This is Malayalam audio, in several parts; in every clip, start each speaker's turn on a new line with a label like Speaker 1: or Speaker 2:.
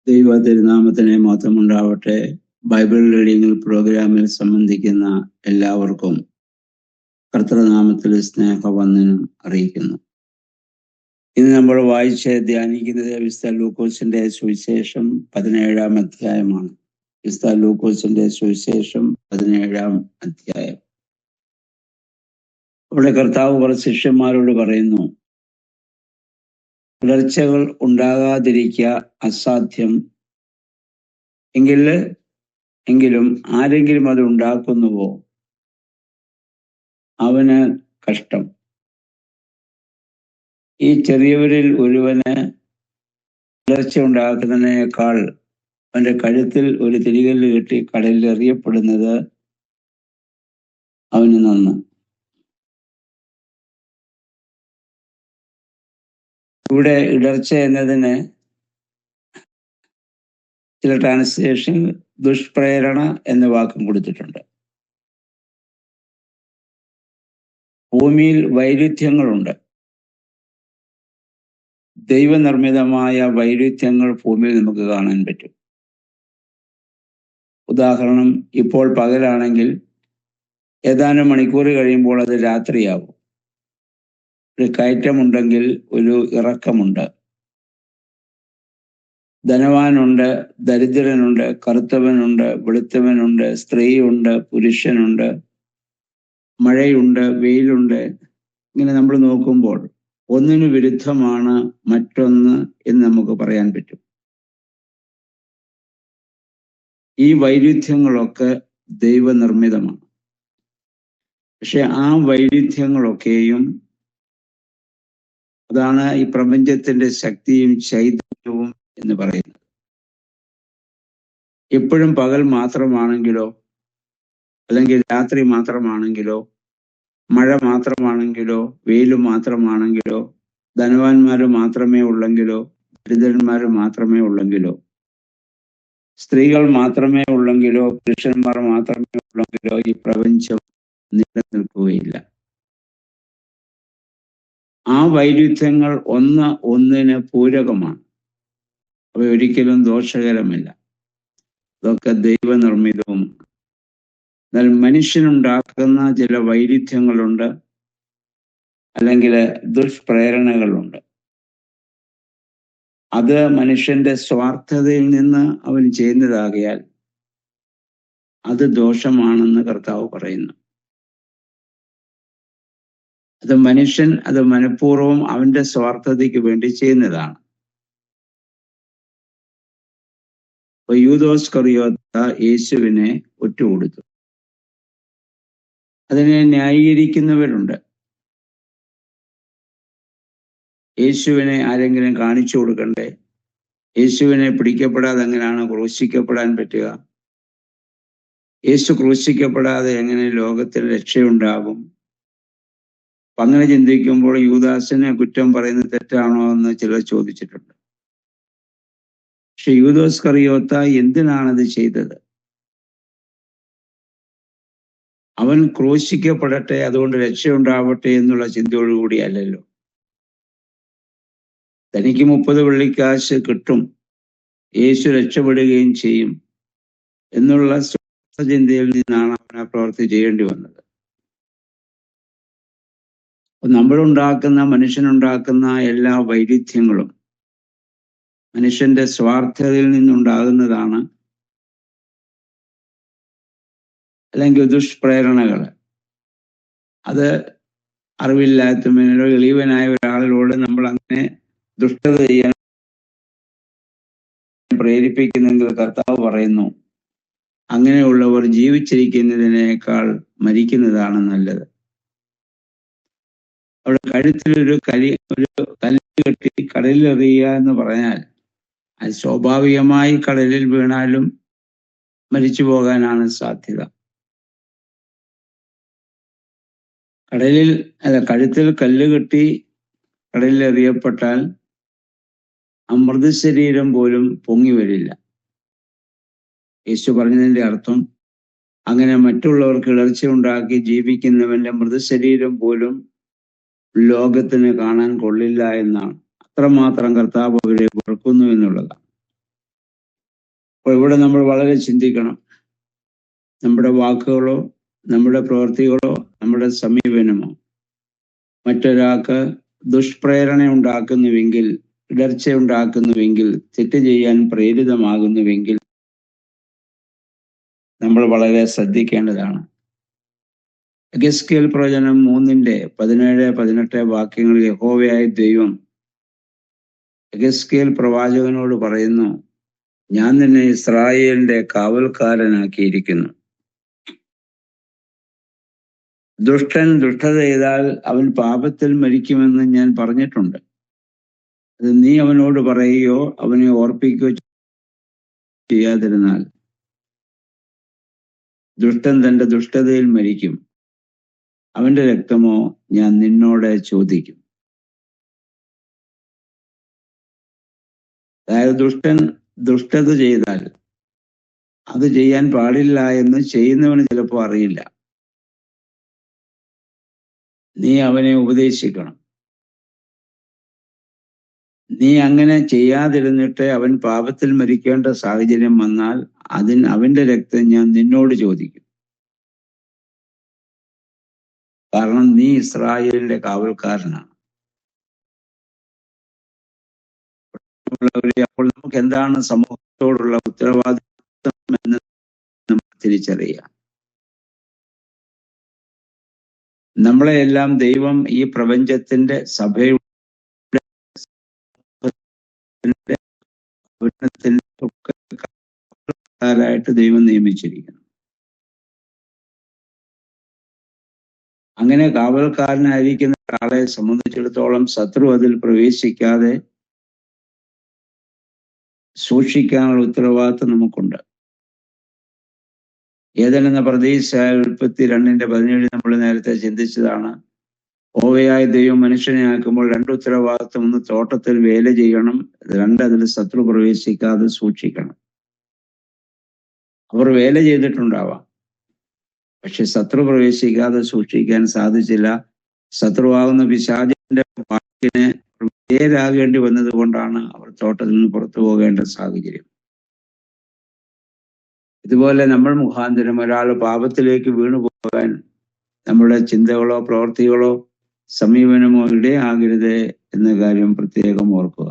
Speaker 1: ദൈവ തിരുനാമത്തിന് മഹത്വമുണ്ടാവട്ടെ. ബൈബിൾ റീഡിംഗ് പ്രോഗ്രാമിൽ സംബന്ധിക്കുന്ന എല്ലാവർക്കും കർത്തൃനാമത്തിൽ സ്നേഹവന്ദനം അറിയിക്കുന്നു. ഇന്ന് നമ്മൾ വായിച്ച് ധ്യാനിക്കുന്നത് വിശുദ്ധ ലൂക്കോസിന്റെ സുവിശേഷം 17-ാം അധ്യായമാണ്. വിശുദ്ധ ലൂക്കോസിന്റെ സുവിശേഷം 17-ാം അധ്യായം. അവിടെ കർത്താവ് കുറച്ച് ശിഷ്യന്മാരോട് പറയുന്നു, പുലർച്ചകൾ ഉണ്ടാകാതിരിക്കുക അസാധ്യം, എങ്കിലും ആരെങ്കിലും അത് ഉണ്ടാക്കുന്നുവോ അവന് കഷ്ടം. ഈ ചെറിയവരിൽ ഒരുവന് പുലർച്ച ഉണ്ടാക്കുന്നതിനേക്കാൾ അവന്റെ കഴുത്തിൽ ഒരു തിരികല്ല് കെട്ടി കടലിൽ എറിയപ്പെടുന്നത് അവന് നന്ന്. ഇവിടെ ഇടർച്ച എന്നതിന് ചില ട്രാൻസ്ലേഷൻ ദുഷ്പ്രേരണ എന്ന വാക്കും കൊടുത്തിട്ടുണ്ട്. ഭൂമിയിൽ വൈരുദ്ധ്യങ്ങളുണ്ട്. ദൈവനിർമ്മിതമായ വൈരുദ്ധ്യങ്ങൾ ഭൂമിയിൽ നമുക്ക് കാണാൻ പറ്റും. ഉദാഹരണം, ഇപ്പോൾ പകലാണെങ്കിൽ ഏതാനും മണിക്കൂർ കഴിയുമ്പോൾ അത് രാത്രിയാവും. ഒരു കയറ്റമുണ്ടെങ്കിൽ ഒരു ഇറക്കമുണ്ട്. ധനവാനുണ്ട്, ദരിദ്രനുണ്ട്, കറുത്തവനുണ്ട്, വെളുത്തവനുണ്ട്, സ്ത്രീയുണ്ട്, പുരുഷനുണ്ട്, മഴയുണ്ട്, വെയിലുണ്ട്. ഇങ്ങനെ നമ്മൾ നോക്കുമ്പോൾ ഒന്നിനു വിരുദ്ധമാണ് മറ്റൊന്ന് എന്ന് നമുക്ക് പറയാൻ പറ്റും. ഈ വൈരുദ്ധ്യങ്ങളൊക്കെ ദൈവനിർമ്മിതമാണ്. പക്ഷെ ആ വൈരുദ്ധ്യങ്ങളൊക്കെയും, അതാണ് ഈ പ്രപഞ്ചത്തിന്റെ ശക്തിയും ചൈതന്യവും എന്ന് പറയുന്നത്. എപ്പോഴും പകൽ മാത്രമാണെങ്കിലോ, അല്ലെങ്കിൽ രാത്രി മാത്രമാണെങ്കിലോ, മഴ മാത്രമാണെങ്കിലോ, വെയിൽ മാത്രമാണെങ്കിലോ, ധനവാന്മാര് മാത്രമേ ഉള്ളെങ്കിലോ, ദരിദ്രന്മാര് മാത്രമേ ഉള്ളെങ്കിലോ, സ്ത്രീകൾ മാത്രമേ ഉള്ളെങ്കിലോ, പുരുഷന്മാർ മാത്രമേ ഉള്ളെങ്കിലോ ഈ പ്രപഞ്ചം നിലനിൽക്കുകയില്ല. ആ വൈരുദ്ധ്യങ്ങൾ ഒന്നിന് പൂരകമാണ്. അവ ഒരിക്കലും ദോഷകരമില്ല. ഇതൊക്കെ ദൈവനിർമ്മിതവുമാണ്. എന്നാൽ മനുഷ്യനുണ്ടാക്കുന്ന ചില വൈരുദ്ധ്യങ്ങളുണ്ട്, അല്ലെങ്കിൽ ദുഷ്പ്രേരണകളുണ്ട്. അത് മനുഷ്യന്റെ സ്വാർത്ഥതയിൽ നിന്ന് അവൻ ചെയ്യുന്നതാകയാൽ അത് ദോഷമാണെന്ന് കർത്താവ് പറയുന്നു. മനുഷ്യൻ അത് മനഃപൂർവ്വം അവന്റെ സ്വാർത്ഥതയ്ക്ക് വേണ്ടി ചെയ്യുന്നതാണ്. യൂദോസ് കറിയോത്ത യേശുവിനെ ഒറ്റുകൊടുത്തു. അതിനെ ന്യായീകരിക്കുന്നവരുണ്ട്. യേശുവിനെ ആരെങ്കിലും കാണിച്ചു കൊടുക്കണ്ടേ? യേശുവിനെ പിടിക്കപ്പെടാതെ എങ്ങനെയാണ് ക്രൂശിക്കപ്പെടാൻ പറ്റുക? യേശു ക്രൂശിക്കപ്പെടാതെ എങ്ങനെ ലോകത്തിന് രക്ഷയുണ്ടാകും? അങ്ങനെ ചിന്തിക്കുമ്പോൾ യൂദാസിനെ കുറ്റം പറയുന്നത് തെറ്റാണോ എന്ന് ചിലർ ചോദിച്ചിട്ടുണ്ട്. പക്ഷെ യൂദോസ് കറിയോത്ത എന്തിനാണത് ചെയ്തത്? അവൻ ക്രൂശിക്കപ്പെടട്ടെ, അതുകൊണ്ട് രക്ഷയുണ്ടാവട്ടെ എന്നുള്ള ചിന്തയോടുകൂടി അല്ലല്ലോ. തനിക്ക് 30 വെള്ളിക്കാശ് കിട്ടും, യേശു രക്ഷപ്പെടുകയും ചെയ്യും എന്നുള്ള ചിന്തയിൽ നിന്നാണ് അവൻ ആ പ്രവൃത്തി ചെയ്യേണ്ടി വന്നത്. മനുഷ്യനുണ്ടാക്കുന്ന എല്ലാ വൈരുദ്ധ്യങ്ങളും മനുഷ്യന്റെ സ്വാർത്ഥതയിൽ നിന്നുണ്ടാകുന്നതാണ്, അല്ലെങ്കിൽ ദുഷ്പ്രേരണകൾ. അത് അറിവില്ലാത്തവനോ എളിയവനായ ഒരാളിലൂടെ നമ്മൾ അങ്ങനെ ദുഷ്ടത ചെയ്യാൻ പ്രേരിപ്പിക്കുന്നെങ്കിൽ കർത്താവ് പറയുന്നു, അങ്ങനെയുള്ളവർ ജീവിച്ചിരിക്കുന്നതിനേക്കാൾ മരിക്കുന്നതാണ് നല്ലത്. അവിടെ കഴുത്തിലൊരു കല്ല് കെട്ടി കടലിൽ എറിയുക എന്ന് പറഞ്ഞാൽ അത് സ്വാഭാവികമായി കടലിൽ വീണാലും മരിച്ചു പോകാനാണ് സാധ്യത. കഴുത്തിൽ കല്ല് കെട്ടി കടലിൽ എറിയപ്പെട്ടാൽ ആ മൃതശരീരം പോലും പൊങ്ങി വരില്ല. യേശു പറഞ്ഞതിന്റെ അർത്ഥം, അങ്ങനെ മറ്റുള്ളവർക്ക് ഇടർച്ച ഉണ്ടാക്കി ജീവിക്കുന്നവന്റെ മൃതശരീരം പോലും ലോകത്തിന് കാണാൻ കൊള്ളില്ല എന്നാണ്. അത്രമാത്രം കർത്താവ് അവരെ വെറുക്കുന്നു എന്നുള്ളതാണ്. അപ്പോൾ ഇവിടെ നമ്മൾ വളരെ ചിന്തിക്കണം. നമ്മുടെ വാക്കുകളോ നമ്മുടെ പ്രവൃത്തികളോ നമ്മുടെ സമീപനമോ മറ്റൊരാൾക്ക് ദുഷ്പ്രേരണ ഉണ്ടാക്കുന്നുവെങ്കിൽ, ഇടർച്ച ഉണ്ടാക്കുന്നുവെങ്കിൽ, തെറ്റ് ചെയ്യാൻ പ്രേരിതമാകുന്നുവെങ്കിൽ നമ്മൾ വളരെ ശ്രദ്ധിക്കേണ്ടതാണ്. എഗെസ്കേൽ പ്രവചനം 3:17-18 വാക്യങ്ങളിൽ യഹോവയായ ദൈവം എഗെസ്കേൽ പ്രവാചകനോട് പറയുന്നു, ഞാൻ നിന്നെ ഇസ്രായേലിന്റെ കാവൽക്കാരനാക്കിയിരിക്കുന്നു. ദുഷ്ടൻ ദുഷ്ടത ചെയ്താൽ അവൻ പാപത്തിൽ മരിക്കുമെന്ന് ഞാൻ പറഞ്ഞിട്ടുണ്ട്. അത് നീ അവനോട് പറയുകയോ അവനെ ഓർപ്പിക്കുകയോ ചെയ്യാതിരുന്നാൽ ദുഷ്ടൻ തന്റെ ദുഷ്ടതയിൽ മരിക്കും. അവന്റെ രക്തമോ ഞാൻ നിന്നോട് ചോദിക്കും. അതായത് ദുഷ്ടൻ ദുഷ്ടത ചെയ്താൽ അത് ചെയ്യാൻ പാടില്ല എന്ന് ചെയ്യുന്നവന് ചിലപ്പോൾ അറിയില്ല. നീ അവനെ ഉപദേശിക്കണം. നീ അങ്ങനെ ചെയ്യാതിരുന്നിട്ട് അവൻ പാപത്തിൽ മരിക്കേണ്ട സാഹചര്യം വന്നാൽ അവന്റെ രക്തം ഞാൻ നിന്നോട് ചോദിക്കും. കാരണം നീ ഇസ്രായേലിന്റെ കാവൽക്കാരനാണ്. അപ്പോൾ നമുക്ക് എന്താണ് സമൂഹത്തോടുള്ള ഉത്തരവാദിത്വം എന്ന് നമുക്ക് തിരിച്ചറിയാം. നമ്മളെയെല്ലാം ദൈവം ഈ പ്രപഞ്ചത്തിന്റെ സഭയുടെ ായിട്ട് ദൈവം നിയമിച്ചിരിക്കുന്നു. അങ്ങനെ കാവൽക്കാരനായിരിക്കുന്ന ഒരാളെ സംബന്ധിച്ചിടത്തോളം ശത്രു അതിൽ പ്രവേശിക്കാതെ സൂക്ഷിക്കാനുള്ള ഉത്തരവാദിത്വം നമുക്കുണ്ട്. ഏതെന്ന പ്രദേശ 32:17 നമ്മൾ നേരത്തെ ചിന്തിച്ചതാണ്. യഹോവയായ ദൈവം മനുഷ്യനെ ആക്കുമ്പോൾ 2 ഉത്തരവാദിത്വം: 1 തോട്ടത്തിൽ വേല ചെയ്യണം, 2 അതിൽ ശത്രു പ്രവേശിക്കാതെ സൂക്ഷിക്കണം. അവർ വേല ചെയ്തിട്ടുണ്ടാവാം, പക്ഷെ ശത്രു പ്രവേശിക്കാതെ സൂക്ഷിക്കാൻ സാധിച്ചില്ല. ശത്രുവാകുന്ന പിശാചിന്റെ വാക്കിന് വിധേയരാകേണ്ടി വന്നത് കൊണ്ടാണ് അവർ തോട്ടത്തിൽ നിന്ന് പുറത്തു പോകേണ്ട സാഹചര്യം. ഇതുപോലെ നമ്മൾ മുഖാന്തരം ഒരാൾ പാപത്തിലേക്ക് വീണു പോകാൻ നമ്മുടെ ചിന്തകളോ പ്രവൃത്തികളോ സമീപനമോ ഇടയാകരുത് എന്ന കാര്യം പ്രത്യേകം ഓർക്കുക.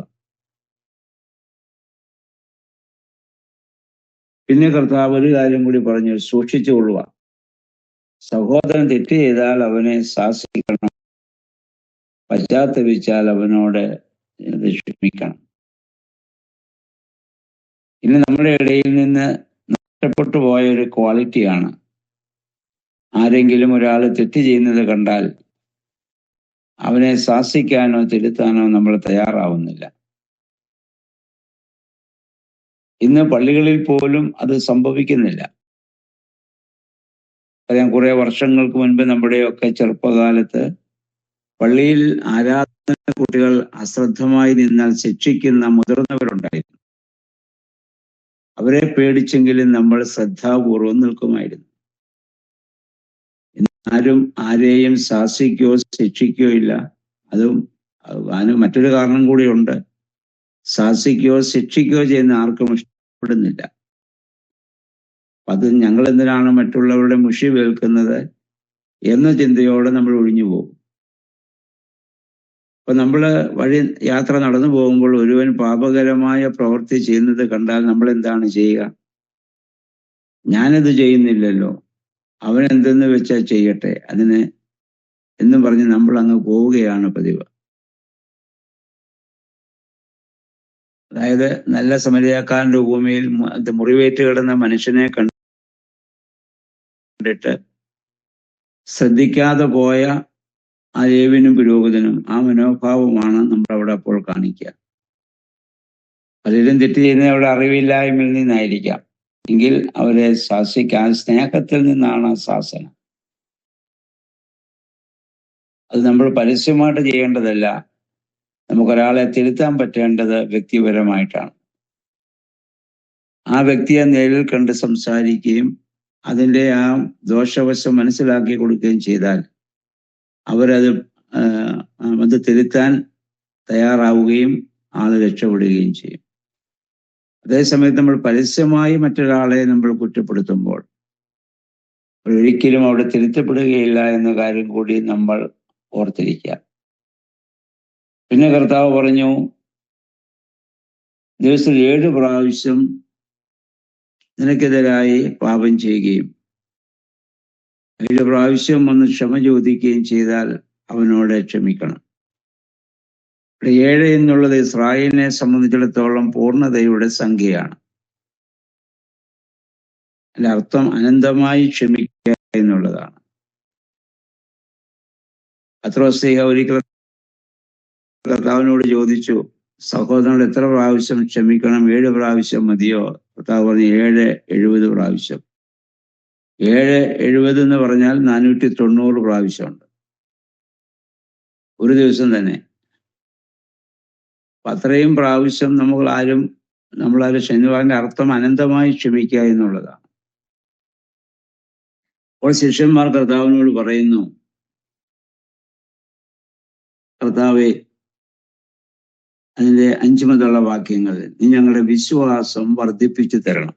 Speaker 1: പിന്നെ കർത്താവ് ഒരു കാര്യം കൂടി പറഞ്ഞു: സൂക്ഷിച്ചുകൊള്ളുക. സഹോദരൻ തെറ്റ് ചെയ്താൽ അവനെ ശാസിക്കണം, പശ്ചാത്തപിച്ചാൽ അവനോട് ക്ഷമിക്കണം. ഇന്ന് നമ്മുടെ ഇടയിൽ നിന്ന് നഷ്ടപ്പെട്ടു പോയ ഒരു ക്വാളിറ്റിയാണ്, ആരെങ്കിലും ഒരാൾ തെറ്റ് ചെയ്യുന്നത് കണ്ടാൽ അവനെ ശാസിക്കാനോ തിരുത്താനോ നമ്മൾ തയ്യാറാവുന്നില്ല. ഇന്ന് പള്ളികളിൽ പോലും അത് സംഭവിക്കുന്നില്ല. അറിയാം, കുറെ വർഷങ്ങൾക്ക് മുൻപ് നമ്മുടെയൊക്കെ ചെറുപ്പകാലത്ത് പള്ളിയിൽ ആരാധന കുട്ടികൾ അശ്രദ്ധമായി നിന്നാൽ ശിക്ഷിക്കുന്ന മുതിർന്നവരുണ്ടായിരുന്നു. അവരെ പേടിച്ചെങ്കിലും നമ്മൾ ശ്രദ്ധാപൂർവം നിൽക്കുമായിരുന്നു. ആരും ആരെയും ശാസിക്കുകയോ ശിക്ഷിക്കുകയോ ഇല്ല. അതിന് മറ്റൊരു കാരണം കൂടിയുണ്ട്. ശാസിക്കുകയോ ശിക്ഷിക്കുകയോ ചെയ്യുന്ന ആർക്കും ഇഷ്ടപ്പെടുന്നില്ല. അത് ഞങ്ങൾ എന്തിനാണ് മറ്റുള്ളവരുടെ മുഷി വേൽക്കുന്നത് എന്ന ചിന്തയോടെ നമ്മൾ ഒഴിഞ്ഞു പോകും. അപ്പൊ നമ്മൾ യാത്ര നടന്നു പോകുമ്പോൾ ഒരുവൻ പാപകരമായ പ്രവൃത്തി ചെയ്യുന്നത് കണ്ടാൽ നമ്മൾ എന്താണ് ചെയ്യുക? ഞാനത് ചെയ്യുന്നില്ലല്ലോ, അവൻ എന്തെന്ന് വെച്ചാൽ ചെയ്യട്ടെ, അതിന് എന്നും പറഞ്ഞ് നമ്മൾ അങ്ങ് പോവുകയാണ് പതിവ്. അതായത് നല്ല സമരിയാക്കാരന്റെ ഉപമയിൽ മുറിവേറ്റ് കിടന്ന മനുഷ്യനെ കണ്ടിട്ട് ശ്രദ്ധിക്കാതെ പോയ ആ ലേവ്യനും പുരോഹിതനും ആ മനോഭാവമാണ് നമ്മളവിടെ അപ്പോൾ കാണിക്കുക. പലരും തെറ്റ് ചെയ്യുന്നത് അവിടെ അറിവില്ലായ്മയിൽ നിന്നായിരിക്കാം, എങ്കിൽ അവരെ ശാസിക്കാൻ സ്നേഹത്തിൽ നിന്നാണ് ആ ശാസന. അത് നമ്മൾ പരസ്യമായിട്ട് ചെയ്യേണ്ടതല്ല. നമുക്കൊരാളെ തിരുത്താൻ പറ്റേണ്ടത് വ്യക്തിപരമായിട്ടാണ്. ആ വ്യക്തിയെ നേരിൽ കണ്ട് സംസാരിക്കുകയും അതിൻ്റെ ആ ദോഷവശം മനസ്സിലാക്കി കൊടുക്കുകയും ചെയ്താൽ അത് തിരുത്താൻ തയ്യാറാവുകയും ആള് രക്ഷപ്പെടുകയും ചെയ്യും. അതേസമയത്ത് നമ്മൾ പരസ്യമായി മറ്റൊരാളെ നമ്മൾ കുറ്റപ്പെടുത്തുമ്പോൾ ഒരിക്കലും അവിടെ തിരുത്തപ്പെടുകയില്ല എന്ന കാര്യം കൂടി നമ്മൾ ഓർത്തിരിക്കുക. പിന്നെ കർത്താവ് പറഞ്ഞു, ദിവസത്തിൽ 7 പ്രാവശ്യം നിനക്കെതിരായി പാപം ചെയ്യുകയും 7 പ്രാവശ്യം വന്ന് ക്ഷമ ചോദിക്കുകയും ചെയ്താൽ അവനോട് ക്ഷമിക്കണം. 7 എന്നുള്ളത് ഇസ്രായേലിനെ സംബന്ധിച്ചിടത്തോളം പൂർണ്ണതയുടെ സംഖ്യയാണ്. അതിന്റെ അർത്ഥം അനന്തമായി ക്ഷമിക്കുക എന്നുള്ളതാണ്. പത്രോസ് ഒരിക്കൽ കർത്താവിനോട് ചോദിച്ചു, സഹോദരനോട് എത്ര പ്രാവശ്യം ക്ഷമിക്കണം? 7 പ്രാവശ്യം മതിയോ? കർത്താവ് പറഞ്ഞു 7 70 പ്രാവശ്യം. 7 70 എന്ന് പറഞ്ഞാൽ 490 പ്രാവശ്യമുണ്ട് ഒരു ദിവസം തന്നെ. അത്രയും പ്രാവശ്യം നമ്മളാരും ക്ഷമിക്കുന്നതിന്റെ അർത്ഥം അനന്തമായി ക്ഷമിക്കുക എന്നുള്ളതാണ്. അപ്പോൾ ശിഷ്യന്മാർ കർത്താവിനോട് പറയുന്നു, കർത്താവേ, അതിന്റെ 5 മുതലുള്ള വാക്യങ്ങൾ നീ ഞങ്ങളുടെ വിശ്വാസം വർദ്ധിപ്പിച്ചു തരണം.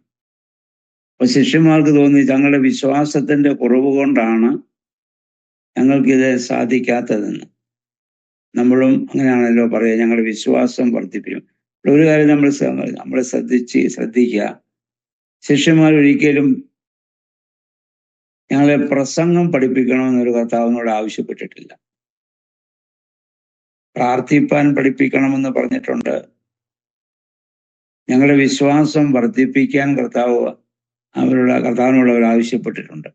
Speaker 1: അപ്പൊ ശിഷ്യന്മാർക്ക് തോന്നി തങ്ങളുടെ വിശ്വാസത്തിന്റെ കുറവ് കൊണ്ടാണ് ഞങ്ങൾക്കിത് സാധിക്കാത്തതെന്ന്. നമ്മളും അങ്ങനെയാണല്ലോ പറയുക, ഞങ്ങളുടെ വിശ്വാസം വർദ്ധിപ്പിക്കും. ഒരു കാര്യം നമ്മൾ ശ്രദ്ധിക്കുക, ശിഷ്യന്മാർ ഒരിക്കലും ഞങ്ങളെ പ്രസംഗം പഠിപ്പിക്കണമെന്നൊരു കർത്താവിനോട് ആവശ്യപ്പെട്ടിട്ടില്ല. പ്രാർത്ഥിപ്പാൻ പഠിപ്പിക്കണമെന്ന് പറഞ്ഞിട്ടുണ്ട്. ഞങ്ങളുടെ വിശ്വാസം വർദ്ധിപ്പിക്കാൻ കർത്താവിനോട് അവർ ആവശ്യപ്പെട്ടിട്ടുണ്ട്.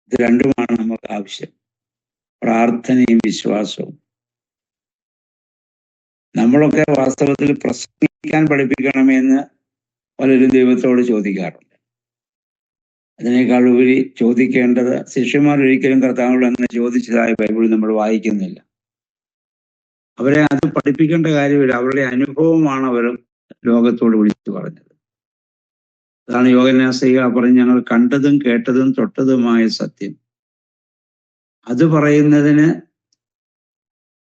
Speaker 1: ഇത് രണ്ടുമാണ് നമുക്ക് ആവശ്യം, പ്രാർത്ഥനയും വിശ്വാസവും. നമ്മളൊക്കെ വാസ്തവത്തിൽ പ്രസംഗിക്കാൻ പഠിപ്പിക്കണമെന്ന് പലരും ദൈവത്തോട് ചോദിക്കാറുണ്ട്. അതിനേക്കാൾ ഉപരി ചോദിക്കേണ്ടത്, ശിഷ്യന്മാർ ഒരിക്കലും കർത്താവിനോട് അങ്ങനെ ചോദിച്ചതായി ബൈബിളിൽ നമ്മൾ വായിക്കുന്നില്ല. അവരെ അത് പഠിപ്പിക്കേണ്ട കാര്യമില്ല, അവരുടെ അനുഭവമാണ് അവർ ലോകത്തോട് വിളിച്ചു പറഞ്ഞത്. അതാണ് യോഹന്നാൻ ശ്ലീഹ പറഞ്ഞ്, ഞങ്ങൾ കണ്ടതും കേട്ടതും തൊട്ടതുമായ സത്യം. അത് പറയുന്നതിന്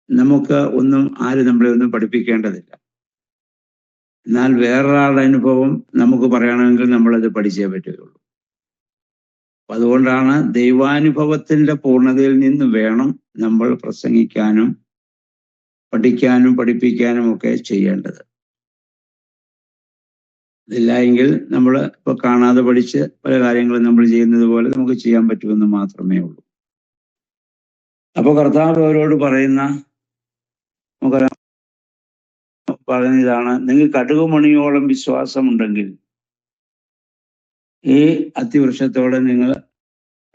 Speaker 1: നമുക്ക് നമ്മളെ ഒന്നും പഠിപ്പിക്കേണ്ടതില്ല. എന്നാൽ വേറൊരാളുടെ അനുഭവം നമുക്ക് പറയണമെങ്കിൽ നമ്മളത് പഠിച്ചേ പറ്റുകയുള്ളൂ. അതുകൊണ്ടാണ് ദൈവാനുഭവത്തിന്റെ പൂർണ്ണതയിൽ നിന്ന് വേണം നമ്മൾ പ്രസംഗിക്കാനും പഠിക്കാനും പഠിപ്പിക്കാനും ഒക്കെ ചെയ്യേണ്ടത്. ഇതില്ല എങ്കിൽ നമ്മൾ ഇപ്പൊ കാണാതെ പഠിച്ച് പല കാര്യങ്ങളും നമ്മൾ ചെയ്യുന്നത് പോലെ നമുക്ക് ചെയ്യാൻ പറ്റുമെന്ന് മാത്രമേ ഉള്ളൂ. അപ്പൊ കർത്താവ് അവരോട് പറയുന്നതാണ്, നിങ്ങൾക്ക് കടുകുമണിയോളം വിശ്വാസമുണ്ടെങ്കിൽ ഈ അത്തിവൃക്ഷത്തോടെ നിങ്ങൾ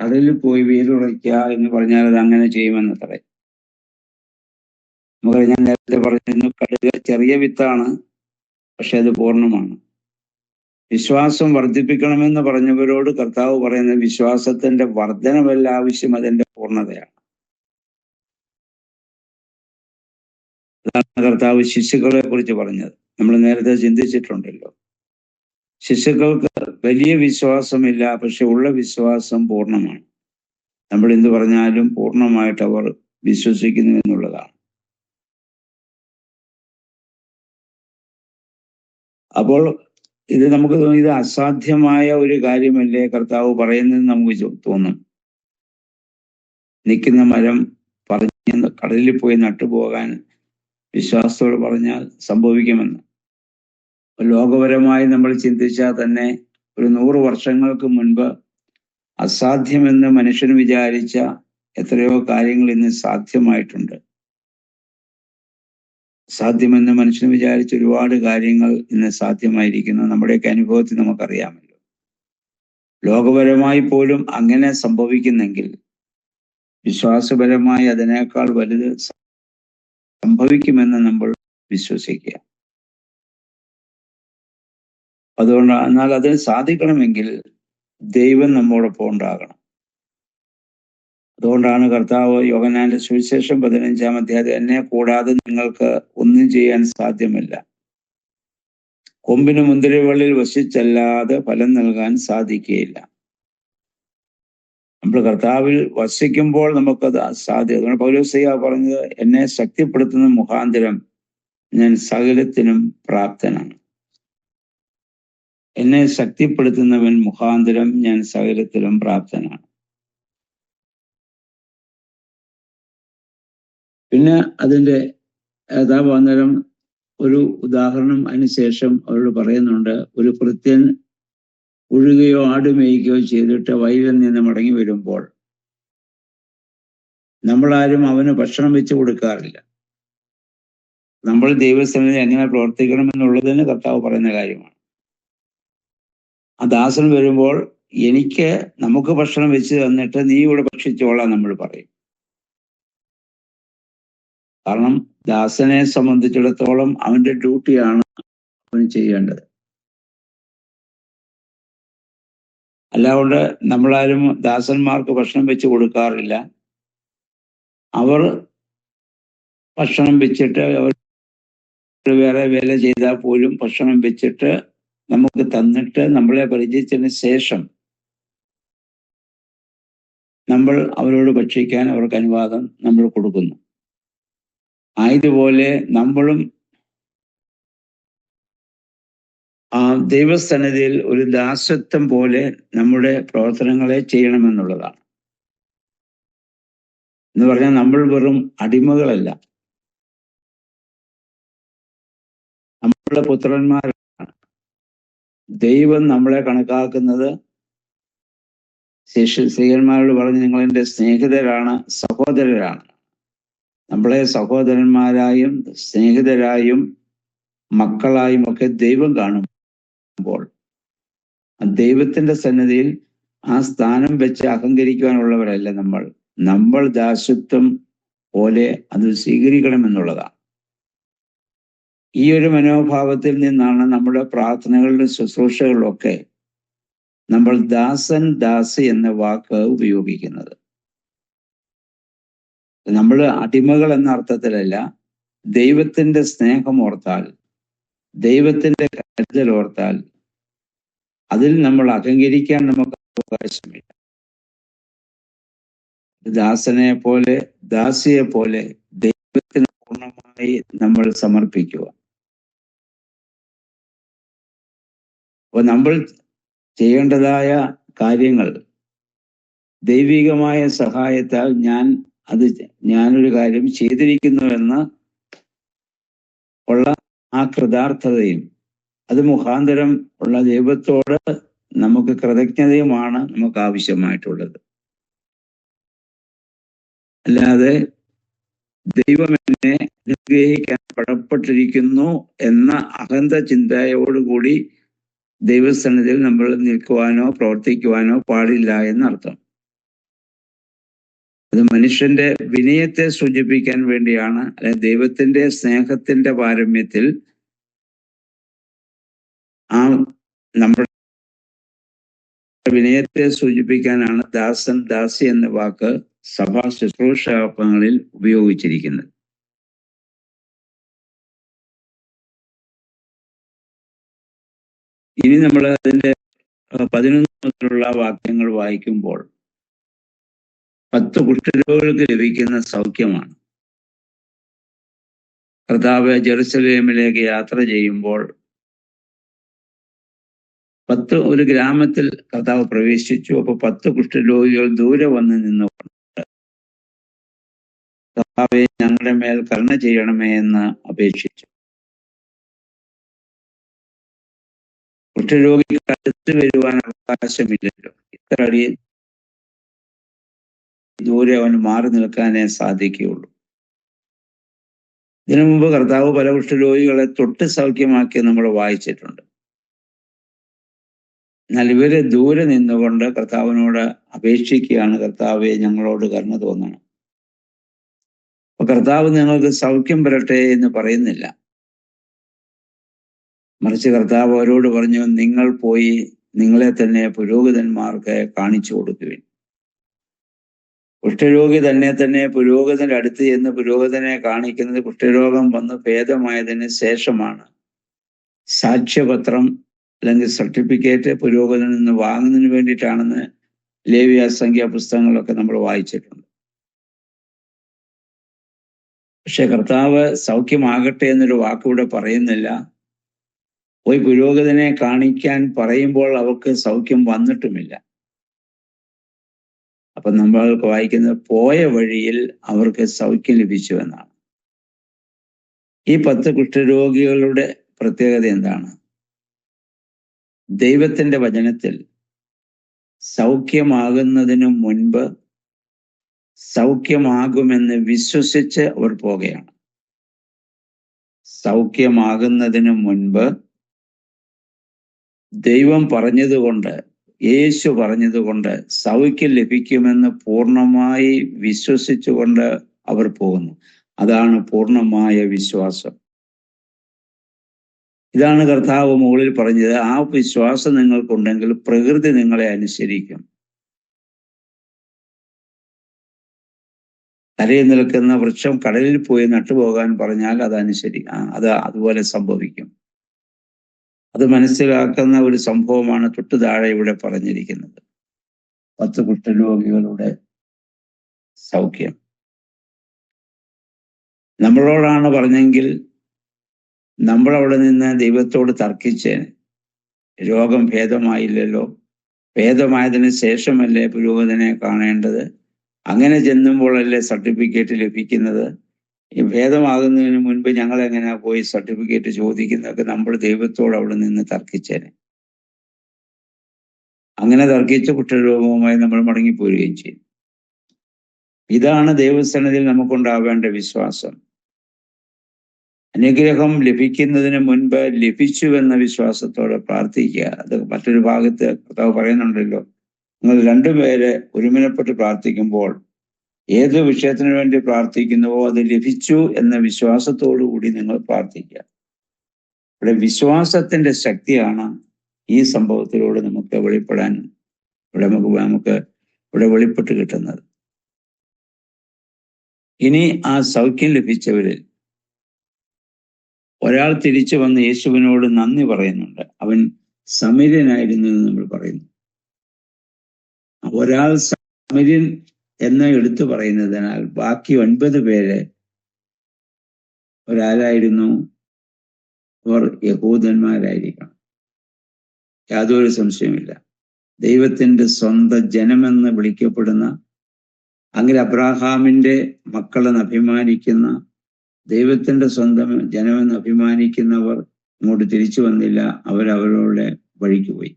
Speaker 1: കടലിൽ പോയി വേരുറയ്ക്കുക എന്ന് പറഞ്ഞാൽ അത് അങ്ങനെ ചെയ്യുമെന്നത്രേ. ഞാൻ നേരത്തെ പറഞ്ഞിരുന്നു, കടുക് ചെറിയ വിത്താണ്, പക്ഷെ അത് പൂർണ്ണമാണ്. വിശ്വാസം വർദ്ധിപ്പിക്കണമെന്ന് പറഞ്ഞവരോട് കർത്താവ് പറയുന്നത് വിശ്വാസത്തിന്റെ വർധനവല്ല ആവശ്യം, അതിന്റെ പൂർണ്ണതയാണ്. അതാണ് കർത്താവ് ശിശുക്കളെ കുറിച്ച് പറഞ്ഞത്. നമ്മൾ നേരത്തെ ചിന്തിച്ചിട്ടുണ്ടല്ലോ, ശിശുക്കൾക്ക് വലിയ വിശ്വാസമില്ല, പക്ഷെ ഉള്ള വിശ്വാസം പൂർണ്ണമാണ്. നമ്മൾ എന്ത് പറഞ്ഞാലും പൂർണ്ണമായിട്ട് അവർ വിശ്വസിക്കുന്നു എന്നുള്ളതാണ്. അപ്പോൾ ഇത് നമുക്ക് തോന്നി, ഇത് അസാധ്യമായ ഒരു കാര്യമല്ലേ കർത്താവ് പറയുന്നത് നമുക്ക് തോന്നും. നിൽക്കുന്ന മരം പറഞ്ഞ് കടലിൽ പോയി നട്ടുപോകാൻ വിശ്വാസത്തോട് പറഞ്ഞാൽ സംഭവിക്കുമെന്ന്. ലോകപരമായി നമ്മൾ ചിന്തിച്ചാൽ തന്നെ ഒരു 100 വർഷങ്ങൾക്ക് മുൻപ് അസാധ്യമെന്ന് മനുഷ്യൻ വിചാരിച്ച എത്രയോ കാര്യങ്ങൾ ഇന്ന് സാധ്യമായിട്ടുണ്ട്. സാധ്യമെന്ന് മനുഷ്യൻ വിചാരിച്ച ഒരുപാട് കാര്യങ്ങൾ ഇന്ന് സാധ്യമായിരിക്കുന്നു. നമ്മുടെയൊക്കെ അനുഭവത്തിൽ നമുക്കറിയാമല്ലോ. ലോകപരമായി പോലും അങ്ങനെ സംഭവിക്കുന്നെങ്കിൽ വിശ്വാസപരമായി അതിനേക്കാൾ വലുത് സംഭവിക്കുമെന്ന് നമ്മൾ വിശ്വസിക്കുക. അതുകൊണ്ട് എന്നാൽ അതിന് സാധിക്കണമെങ്കിൽ ദൈവം നമ്മോടൊപ്പം ഉണ്ടാകണം. അതുകൊണ്ടാണ് കർത്താവ് യോഹന്നാന്റെ സുവിശേഷം 15-ാം അധ്യായം, എന്നെ കൂടാതെ നിങ്ങൾക്ക് ഒന്നും ചെയ്യാൻ സാധ്യമല്ല. കൊമ്പിന് മുന്തിരിവള്ളിയിൽ വസിച്ചല്ലാതെ ഫലം നൽകാൻ സാധിക്കുകയില്ല. നമ്മൾ കർത്താവിൽ വസിക്കുമ്പോൾ നമുക്കത് സാധ്യത. അതുകൊണ്ട് പൗലോസ്ലീഹ പറഞ്ഞത്, എന്നെ ശക്തിപ്പെടുത്തുന്ന മുഖാന്തരം ഞാൻ സകലത്തിനും പ്രാപ്തനാണ്. എന്നെ ശക്തിപ്പെടുത്തുന്നവൻ മുഖാന്തരം ഞാൻ സകലത്തിലും പ്രാപ്തനാണ്. പിന്നെ അതിന്റെ അന്നേരം ഒരു ഉദാഹരണം അതിനുശേഷം അവരോട് പറയുന്നുണ്ട്. ഒരു ഭൃത്യൻ ഉഴുകയോ ആടുമേയ്ക്കുകയോ ചെയ്തിട്ട് വയലിൽ നിന്ന് മടങ്ങി വരുമ്പോൾ നമ്മളാരും അവന് ഭക്ഷണം വെച്ച് കൊടുക്കാറില്ല. നമ്മൾ ദൈവസന്നിധി എങ്ങനെ പ്രവർത്തിക്കണമെന്നുള്ളതിന് കർത്താവ് പറയുന്ന കാര്യമാണ്. ആ ദാസൻ വരുമ്പോൾ നമുക്ക് ഭക്ഷണം വെച്ച് തന്നിട്ട് നീ ഇവിടെ ഭക്ഷിച്ചോളാം നമ്മൾ പറയും. കാരണം ദാസനെ സംബന്ധിച്ചിടത്തോളം അവന്റെ ഡ്യൂട്ടിയാണ് അവൻ ചെയ്യേണ്ടത്. അല്ലാണ്ട് നമ്മളാരും ദാസന്മാർക്ക് ഭക്ഷണം വെച്ച് കൊടുക്കാറില്ല. അവർ ഭക്ഷണം വെച്ചിട്ട് അവർ വേറെ വേല ചെയ്താൽ പോലും ഭക്ഷണം വെച്ചിട്ട് നമുക്ക് തന്നിട്ട് നമ്മളെ പരിചയിച്ചതിന് ശേഷം നമ്മൾ അവരോട് ഭക്ഷിക്കാൻ അവർക്ക് അനുവാദം നമ്മൾ കൊടുക്കുന്നു. ആയതുപോലെ നമ്മളും ദൈവസന്നിധിയിൽ ഒരു ദാസത്വം പോലെ നമ്മുടെ പ്രവർത്തനങ്ങളെ ചെയ്യണമെന്നുള്ളതാണ്. എന്ന് പറഞ്ഞാൽ നമ്മൾ വെറും അടിമകളല്ല, നമ്മളുടെ പുത്രന്മാരാണ്. ദൈവം നമ്മളെ കണക്കാക്കുന്നത് സ്ത്രീയന്മാരോട് പറഞ്ഞ് നിങ്ങൾ എൻ്റെ സ്നേഹിതരാണ്, സഹോദരരാണ്. നമ്മളെ സഹോദരന്മാരായും സ്നേഹിതരായും മക്കളായും ഒക്കെ ദൈവം കാണുമ്പോൾ ദൈവത്തിന്റെ സന്നിധിയിൽ ആ സ്ഥാനം വെച്ച് അഹങ്കരിക്കുവാനുള്ളവരല്ല നമ്മൾ ദാസത്വം പോലെ അത് സ്വീകരിക്കണമെന്നുള്ളതാണ്. ഈ ഒരു മനോഭാവത്തിൽ നിന്നാണ് നമ്മുടെ പ്രാർത്ഥനകളുടെ ശുശ്രൂഷകളിലൊക്കെ നമ്മൾ ദാസൻ ദാസി എന്ന വാക്ക് ഉപയോഗിക്കുന്നത്. നമ്മൾ അടിമകൾ എന്ന അർത്ഥത്തിലല്ല, ദൈവത്തിന്റെ സ്നേഹം ഓർത്താൽ, ദൈവത്തിന്റെ കരുതൽ ഓർത്താൽ അതിൽ നമ്മൾ അഹങ്കരിക്കാൻ നമുക്ക് അവകാശമില്ല. ദാസനെ പോലെ ദാസിയെ പോലെ ദൈവത്തിന് പൂർണ്ണമായി നമ്മൾ സമർപ്പിക്കുക. അപ്പൊ നമ്മൾ ചെയ്യേണ്ടതായ കാര്യങ്ങൾ ദൈവികമായ സഹായത്താൽ ഞാനൊരു കാര്യം ചെയ്തിരിക്കുന്നു എന്ന് ഉള്ള ആ കൃതാർത്ഥതയും അത് മുഖാന്തരം ഉള്ള ദൈവത്തോട് നമുക്ക് കൃതജ്ഞതയുമാണ് നമുക്ക് ആവശ്യമായിട്ടുള്ളത്. അല്ലാതെ ദൈവം എന്നെ അനുഗ്രഹിക്കാൻ കടപ്പെട്ടിരിക്കുന്നു എന്ന അഹന്ത ചിന്തയോടുകൂടി ദൈവസന്നിധിയിൽ നമ്മൾ നിൽക്കുവാനോ പ്രവർത്തിക്കുവാനോ പാടില്ല എന്നർത്ഥം. അത് മനുഷ്യന്റെ വിനയത്തെ സൂചിപ്പിക്കാൻ വേണ്ടിയാണ്. അല്ലെ, ദൈവത്തിന്റെ സ്നേഹത്തിന്റെ പാരമ്യത്തിൽ നമ്മുടെ വിനയത്തെ സൂചിപ്പിക്കാനാണ് ദാസൻ ദാസി എന്ന വാക്ക് സഭാ ശുശ്രൂഷകളിൽ ഉപയോഗിച്ചിരിക്കുന്നത്. ഇനി നമ്മൾ അതിന്റെ 11 മുതലുള്ള വാക്യങ്ങൾ വായിക്കുമ്പോൾ 10 കുഷ്ഠരോഗികൾക്ക് ലഭിക്കുന്ന സൗഖ്യമാണ്. കർത്താവ് ജെറുസലേമിലേക്ക് യാത്ര ചെയ്യുമ്പോൾ ഒരു ഗ്രാമത്തിൽ കർത്താവ് പ്രവേശിച്ചു. അപ്പൊ 10 കുഷ്ഠരോഗികൾ ദൂരെ വന്ന് നിന്നുകൊണ്ട് കർത്താവെ ഞങ്ങളുടെ മേൽ കരുണ ചെയ്യണമേ എന്ന് അപേക്ഷിച്ചു. കുഷ്ഠരോഗിക്ക് അടുത്ത് വരുവാൻ അവകാശമില്ലല്ലോ. ഇത്ര അടി ദൂരെ അവന് മാറി നിൽക്കാനേ സാധിക്കുകയുള്ളൂ. ഇതിനു മുമ്പ് കർത്താവ് പല കുഷ്ഠരോഗികളെ തൊട്ട് സൗഖ്യമാക്കി നമ്മൾ വായിച്ചിട്ടുണ്ട്. എന്നാൽ ഇവര് ദൂരെ നിന്നുകൊണ്ട് കർത്താവിനോട് അപേക്ഷിക്കുകയാണ്, കർത്താവെ ഞങ്ങളോട് കരുണ തോന്നണം. അപ്പൊ കർത്താവ് ഞങ്ങൾക്ക് സൗഖ്യം വരട്ടെ എന്ന് പറയുന്നില്ല. മറിച്ച് കർത്താവ് അവരോട് പറഞ്ഞു, നിങ്ങൾ പോയി നിങ്ങളെ തന്നെ പുരോഹിതന്മാർക്ക് കാണിച്ചു കൊടുക്കുവിൻ. കുഷ്ഠരോഗി തന്നെ പുരോഹിതന്റെ അടുത്ത് ചെന്ന് പുരോഹിതനെ കാണിക്കുന്നത് കുഷ്ഠരോഗം വന്ന് ഭേദമായതിന് ശേഷമാണ്. സാക്ഷ്യപത്രം അല്ലെങ്കിൽ സർട്ടിഫിക്കറ്റ് പുരോഹിതനിൽ നിന്ന് വാങ്ങുന്നതിന് വേണ്ടിയിട്ടാണെന്ന് ലേവ്യ സംഖ്യാ പുസ്തകങ്ങളൊക്കെ നമ്മൾ വായിച്ചിട്ടുണ്ട്. പക്ഷെ കർത്താവ് സൗഖ്യമാകട്ടെ എന്നൊരു വാക്കിവിടെ പറയുന്നില്ല. പോയി പുരോഹിതനെ കാണിക്കാൻ പറയുമ്പോൾ അവർക്ക് സൗഖ്യം വന്നിട്ടുമില്ല. അപ്പൊ നമ്മൾക്ക് വായിക്കുന്നത് പോയ വഴിയിൽ അവർക്ക് സൗഖ്യം ലഭിച്ചു എന്നാണ്. ഈ 10 കുഷ്ഠരോഗികളുടെ പ്രത്യേകത എന്താണ്? ദൈവത്തിന്റെ വചനത്തിൽ സൗഖ്യമാകുന്നതിനു മുൻപ് സൗഖ്യമാകുമെന്ന് വിശ്വസിച്ച് അവർ പോകുകയാണ്. സൗഖ്യമാകുന്നതിന് മുൻപ് ദൈവം പറഞ്ഞതുകൊണ്ട്, യേശു പറഞ്ഞതുകൊണ്ട് സൗഖ്യം ലഭിക്കുമെന്ന് പൂർണ്ണമായി വിശ്വസിച്ചുകൊണ്ട് അവർ പോകുന്നു. അതാണ് പൂർണ്ണമായ വിശ്വാസം. ഇതാണ് കർത്താവ് മുകളിൽ പറഞ്ഞത്, ആ വിശ്വാസം നിങ്ങൾക്കുണ്ടെങ്കിൽ പ്രകൃതി നിങ്ങളെ അനുസരിക്കും. കരയിൽ നിൽക്കുന്ന വൃക്ഷം കടലിൽ പോയി നട്ടുപോകാൻ പറഞ്ഞാൽ അത് അതുപോലെ സംഭവിക്കും. അത് മനസ്സിലാക്കുന്ന ഒരു സംഭവമാണ് തൊട്ടു താഴെ ഇവിടെ പറഞ്ഞിരിക്കുന്നത്. 10 കുഷ്ഠരോഗികളുടെ സൗഖ്യം നമ്മളോടാണ് പറഞ്ഞെങ്കിൽ നമ്മൾ അവിടെ നിന്ന് ദൈവത്തോട് തർക്കിച്ചേനെ. രോഗം ഭേദമായില്ലല്ലോ, ഭേദമായതിനു ശേഷമല്ലേ പുരോഹിതനെ കാണേണ്ടത്, അങ്ങനെ ചെന്നുമ്പോഴല്ലേ സർട്ടിഫിക്കറ്റ് ലഭിക്കുന്നത്, ഈ ഭേദമാകുന്നതിന് മുൻപ് ഞങ്ങൾ എങ്ങനെ പോയി സർട്ടിഫിക്കറ്റ് ചോദിക്കുന്നതൊക്കെ നമ്മൾ ദൈവത്തോട് അവിടെ നിന്ന് തർക്കിച്ചേനെ. അങ്ങനെ തർക്കിച്ച കുഷ്ഠരോഗവുമായി നമ്മൾ മടങ്ങിപ്പോരുകയും ചെയ്യും. ഇതാണ് ദൈവസന്നിധിയിൽ നമുക്കുണ്ടാവേണ്ട വിശ്വാസം. അനുഗ്രഹം ലഭിക്കുന്നതിന് മുൻപ് ലഭിച്ചുവെന്ന വിശ്വാസത്തോടെ പ്രാർത്ഥിക്കുക. അത് മറ്റൊരു ഭാഗത്ത് കർത്താവ് പറയുന്നുണ്ടല്ലോ, നിങ്ങൾ 2 പേര് ഒരുമനപ്പെട്ട് പ്രാർത്ഥിക്കുമ്പോൾ ഏത് വിഷയത്തിന് വേണ്ടി പ്രാർത്ഥിക്കുന്നുവോ അത് ലഭിച്ചു എന്ന വിശ്വാസത്തോടു കൂടി നിങ്ങൾ പ്രാർത്ഥിക്കുക. ഇവിടെ വിശ്വാസത്തിന്റെ ശക്തിയാണ് ഈ സംഭവത്തിലൂടെ നമുക്ക് വെളിപ്പെടാൻ നമുക്ക് വെളിപ്പെട്ട് കിട്ടുന്നത്. ഇനി ആ സൗഖ്യം ലഭിച്ചവരിൽ ഒരാൾ തിരിച്ചു വന്ന് യേശുവിനോട് നന്ദി പറയുന്നുണ്ട്. അവൻ സമര്യനായിരുന്നു എന്ന് നമ്മൾ പറയുന്നു. ഒരാൾ സമര്യൻ എന്ന് എടുത്തു പറയുന്നതിനാൽ ബാക്കി 9 പേര് ഒരാളായിരുന്നു, അവർ യഹൂദന്മാരായിരിക്കണം, യാതൊരു സംശയമില്ല. ദൈവത്തിന്റെ സ്വന്തം ജനമെന്ന് വിളിക്കപ്പെടുന്ന, അങ്ങനെ അബ്രാഹാമിന്റെ മക്കളെന്ന് അഭിമാനിക്കുന്ന, ദൈവത്തിന്റെ സ്വന്തം ജനമെന്ന് അഭിമാനിക്കുന്നവർ ഇങ്ങോട്ട് തിരിച്ചു വന്നില്ല. അവരവരുടെ വഴിക്ക് പോയി.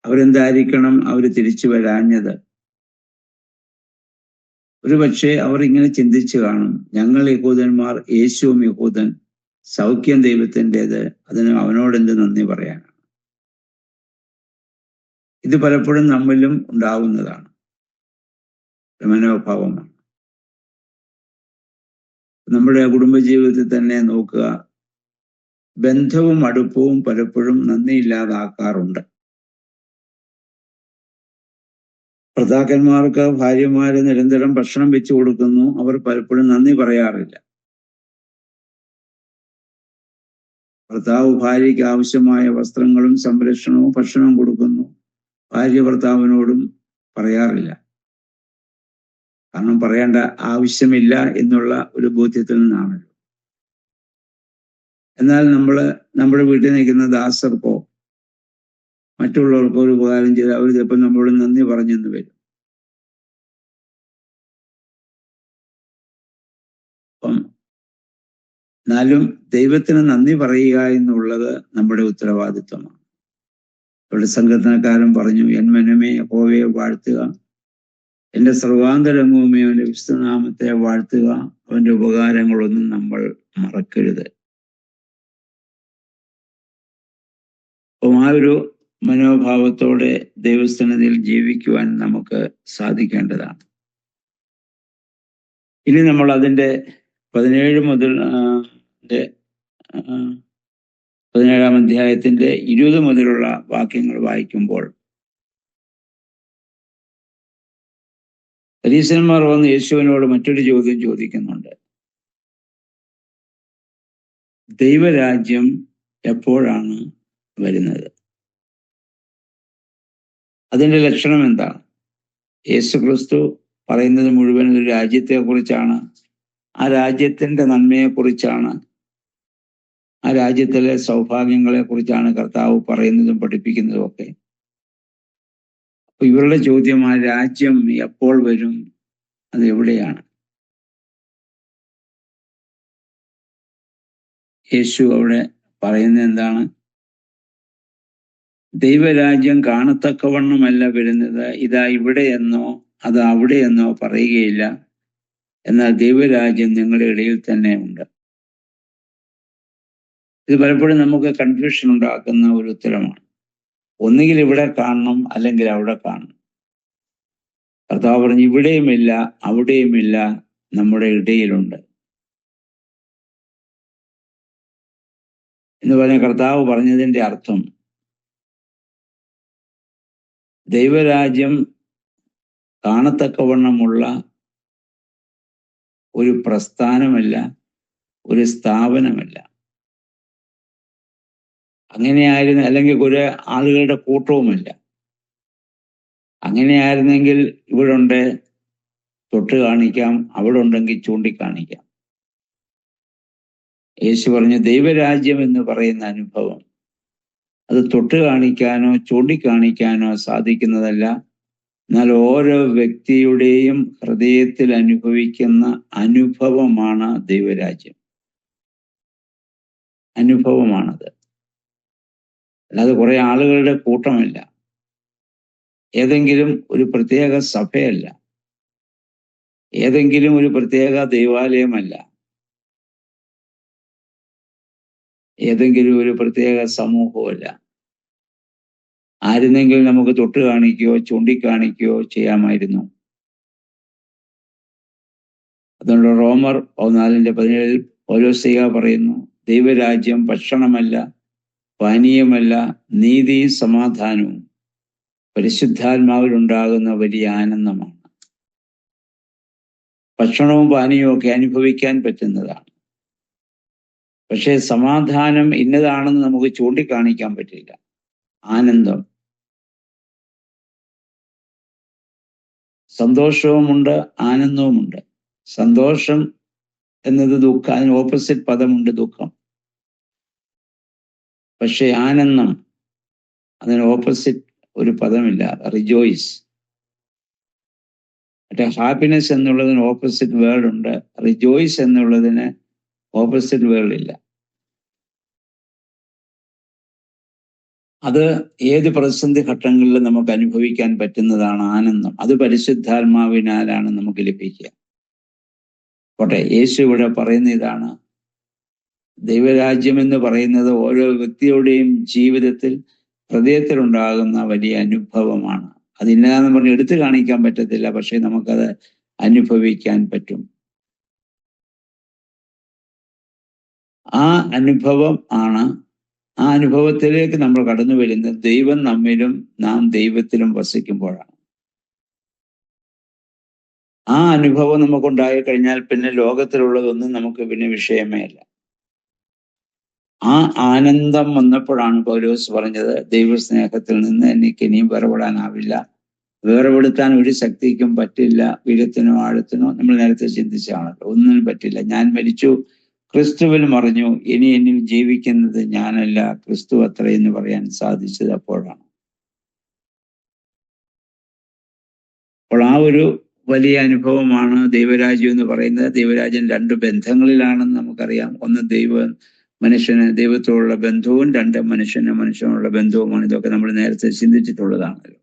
Speaker 1: അവരെന്തായിരിക്കണം അവർ തിരിച്ചു വരാഞ്ഞത്? ഒരുപക്ഷെ അവർ ഇങ്ങനെ ചിന്തിച്ചു കാണും, ഞങ്ങൾ യഹൂദന്മാർ, യേശുവും യഹൂദൻ, സൗഖ്യം ദൈവത്തിൻ്റെത്, അതിന് അവനോടെന്ത് നന്ദി പറയാനാണ്? ഇത് പലപ്പോഴും നമ്മിലും ഉണ്ടാവുന്നതാണ്, മനോഭാവമാണ്. നമ്മുടെ കുടുംബജീവിതത്തിൽ തന്നെ നോക്കുക, ബന്ധവും അടുപ്പവും പലപ്പോഴും നന്ദിയില്ലാതാക്കാറുണ്ട്. ഭർത്താക്കന്മാർക്ക് ഭാര്യമാര് നിരന്തരം ഭക്ഷണം വെച്ചു കൊടുക്കുന്നു, അവർ പലപ്പോഴും നന്ദി പറയാറില്ല. ഭർത്താവ് ഭാര്യയ്ക്ക് ആവശ്യമായ വസ്ത്രങ്ങളും സംരക്ഷണവും ഭക്ഷണവും കൊടുക്കുന്നു, ഭാര്യ ഭർത്താവിനോടും പറയാറില്ല. കാരണം പറയേണ്ട ആവശ്യമില്ല എന്നുള്ള ഒരു ബോധ്യത്തിൽ നിന്നാണല്ലോ. എന്നാൽ നമ്മുടെ വീട്ടിൽ നിൽക്കുന്ന ദാസർക്കോ മറ്റുള്ളവർക്കോ ഒരു ഉപകാരം ചെയ്ത് അവർ ചിലപ്പോൾ നമ്മളോട് നന്ദി പറഞ്ഞെന്ന് വരും. അപ്പം എന്നാലും ദൈവത്തിന് നന്ദി പറയുക എന്നുള്ളത് നമ്മുടെ ഉത്തരവാദിത്വമാണ്. ഇവിടെ സങ്കീർത്തനക്കാരൻ പറഞ്ഞു, എൻ മനമേ യഹോവയെ വാഴ്ത്തുക, എന്റെ സർവാന്തരംഗവുമേ അവന്റെ വിശുദ്ധനാമത്തെ വാഴ്ത്തുക, അവന്റെ ഉപകാരങ്ങളൊന്നും നമ്മൾ മറക്കരുത്. അപ്പം ആ ഒരു മനോഭാവത്തോടെ ദൈവസന്നിധിയിൽ ജീവിക്കുവാൻ നമുക്ക് സാധിക്കേണ്ടതാണ്. ഇനി നമ്മൾ അതിൻ്റെ 17 മുതൽ 17-ാം അധ്യായത്തിന്റെ 20 മുതലുള്ള വാക്യങ്ങൾ വായിക്കുമ്പോൾ, ഫരീസന്മാർ വന്ന് യേശുവിനോട് മറ്റൊരു ചോദ്യം ചോദിക്കുന്നുണ്ട്. ദൈവരാജ്യം എപ്പോഴാണ് വരുന്നത്? അതിന്റെ ലക്ഷണം എന്താണ്? യേശുക്രിസ്തു പറയുന്നത് മുഴുവൻ ഒരു രാജ്യത്തെ കുറിച്ചാണ്, ആ രാജ്യത്തിന്റെ നന്മയെ കുറിച്ചാണ്. ആ രാജ്യത്തിലെ സൗഭാഗ്യങ്ങളെ കുറിച്ചാണ് കർത്താവ് പറയുന്നതും പഠിപ്പിക്കുന്നതും ഒക്കെ. അപ്പൊ ഇവരുടെ ചോദ്യം, ആ രാജ്യം എപ്പോൾ വരും, അത് എവിടെയാണ്? യേശു അവിടെ പറയുന്നത് എന്താണ്? ദൈവരാജ്യം കാണത്തക്കവണ്ണമല്ല വരുന്നത്, ഇതാ ഇവിടെയെന്നോ അത് അവിടെയെന്നോ പറയുകയില്ല, എന്നാൽ ദൈവരാജ്യം നിങ്ങളുടെ ഇടയിൽ തന്നെ ഉണ്ട്. ഇത് പലപ്പോഴും നമുക്ക് കൺഫ്യൂഷൻ ഉണ്ടാക്കുന്ന ഒരു ഉത്തരമാണ്. ഒന്നുകിൽ ഇവിടെ കാണണം, അല്ലെങ്കിൽ അവിടെ കാണണം. കർത്താവ് പറഞ്ഞു ഇവിടെയുമില്ല അവിടെയുമില്ല, നമ്മുടെ ഇടയിലുണ്ട് എന്ന് പറഞ്ഞ കർത്താവ് പറഞ്ഞതിന്റെ അർത്ഥം, ദൈവരാജ്യം കാണത്തക്കവണ്ണമുള്ള ഒരു പ്രസ്ഥാനമല്ല, ഒരു സ്ഥാപനമല്ല. അങ്ങനെയായിരുന്നു, അല്ലെങ്കിൽ ഒരു ആളുകളുടെ കൂട്ടവുമല്ല. അങ്ങനെയായിരുന്നെങ്കിൽ ഇവിടെ ഉണ്ട് തൊട്ട് കാണിക്കാം, അവിടെ ഉണ്ടെങ്കിൽ ചൂണ്ടിക്കാണിക്കാം. യേശു പറഞ്ഞു ദൈവരാജ്യം എന്ന് പറയുന്ന അനുഭവം അത് തൊട്ട് കാണിക്കാനോ ചൂണ്ടിക്കാണിക്കാനോ സാധിക്കുന്നതല്ല, എന്നാൽ ഓരോ വ്യക്തിയുടെയും ഹൃദയത്തിൽ അനുഭവിക്കുന്ന അനുഭവമാണ് ദൈവരാജ്യം. അനുഭവമാണത്, അല്ലാതെ കുറെ ആളുകളുടെ കൂട്ടമല്ല, ഏതെങ്കിലും ഒരു പ്രത്യേക സഭയല്ല, ഏതെങ്കിലും ഒരു പ്രത്യേക ദൈവാലയമല്ല, ഏതെങ്കിലും ഒരു പ്രത്യേക സമൂഹമല്ല. ആയിരുന്നെങ്കിൽ നമുക്ക് തൊട്ട് കാണിക്കുകയോ ചൂണ്ടിക്കാണിക്കുകയോ ചെയ്യാമായിരുന്നു. അതുകൊണ്ട് റോമർ 4:17 പൗലോസ്ലീഹ പറയുന്നു, ദൈവരാജ്യം ഭക്ഷണമല്ല, പാനീയമല്ല, നീതി സമാധാനവും പരിശുദ്ധാത്മാവിലുണ്ടാകുന്ന വലിയ ആനന്ദമാണ്. ഭക്ഷണവും പാനീയവും ഒക്കെ അനുഭവിക്കാൻ പറ്റുന്നതാണ്, പക്ഷേ സമാധാനം ഇന്നതാണെന്ന് നമുക്ക് ചൂണ്ടിക്കാണിക്കാൻ പറ്റില്ല. ആനന്ദം, സന്തോഷവുമുണ്ട് ആനന്ദവുമുണ്ട്. സന്തോഷം എന്നത് ദുഃഖം, അതിന് ഓപ്പോസിറ്റ് പദമുണ്ട് ദുഃഖം. പക്ഷെ ആനന്ദം, അതിന് ഓപ്പോസിറ്റ് ഒരു പദമില്ല, റിജോയ്സ്. മറ്റേ ഹാപ്പിനെസ് എന്നുള്ളതിന് ഓപ്പോസിറ്റ് വേർഡ് ഉണ്ട്, റിജോയ്സ് എന്നുള്ളതിന് ഓപ്പോസിറ്റ് വേർഡ് ഇല്ല. അത് ഏത് പ്രതിസന്ധി ഘട്ടങ്ങളിലും നമുക്ക് അനുഭവിക്കാൻ പറ്റുന്നതാണ് ആനന്ദം. അത് പരിശുദ്ധാത്മാവിനാലാണ് നമുക്ക് ലഭിക്കുക. പോട്ടെ, യേശു ഇവിടെ പറയുന്ന ഇതാണ്, ദൈവരാജ്യം എന്ന് പറയുന്നത് ഓരോ വ്യക്തിയുടെയും ജീവിതത്തിൽ ഹൃദയത്തിലുണ്ടാകുന്ന വലിയ അനുഭവമാണ്. അത് ഇന്നതാന്ന് പറഞ്ഞ് എടുത്തു കാണിക്കാൻ പറ്റത്തില്ല, പക്ഷെ നമുക്കത് അനുഭവിക്കാൻ പറ്റും. ആ അനുഭവം ആണ്, ആ അനുഭവത്തിലേക്ക് നമ്മൾ കടന്നു വരുന്നത് ദൈവം നമ്മിലും നാം ദൈവത്തിലും വസിക്കുമ്പോഴാണ്. ആ അനുഭവം നമുക്കുണ്ടായി കഴിഞ്ഞാൽ പിന്നെ ലോകത്തിലുള്ളതൊന്നും നമുക്ക് പിന്നെ വിഷയമേ അല്ല. ആ ആനന്ദം വന്നപ്പോഴാണ് പൗലോസ് പറഞ്ഞത്, ദൈവസ്നേഹത്തിൽ നിന്ന് എനിക്ക് ഇനിയും വേർപെടാനാവില്ല, വേർപെടുത്താൻ ഒരു ശക്തിക്കും പറ്റില്ല, ഉയരത്തിനോ ആഴത്തിനോ. നമ്മൾ നേരത്തെ ചിന്തിച്ചാണല്ലോ, ഒന്നിനും പറ്റില്ല. ഞാൻ മരിച്ചു, ക്രിസ്തുവിൽ മറിഞ്ഞു, ഇനി എന്നിൽ ജീവിക്കുന്നത് ഞാനല്ല, ക്രിസ്തു അത്ര എന്ന് പറയാൻ സാധിച്ചത് അപ്പോഴാണ്. അപ്പോൾ ആ ഒരു വലിയ അനുഭവമാണ് ദൈവരാജ്യം എന്ന് പറയുന്നത്. ദൈവരാജ്യം രണ്ട് ബന്ധങ്ങളിലാണെന്ന് നമുക്കറിയാം. ഒന്ന് മനുഷ്യന് ദൈവത്തോടുള്ള ബന്ധവും, രണ്ട് മനുഷ്യനുള്ള ബന്ധവുമാണ്. ഇതൊക്കെ നമ്മൾ നേരത്തെ ചിന്തിച്ചിട്ടുള്ളതാണല്ലോ.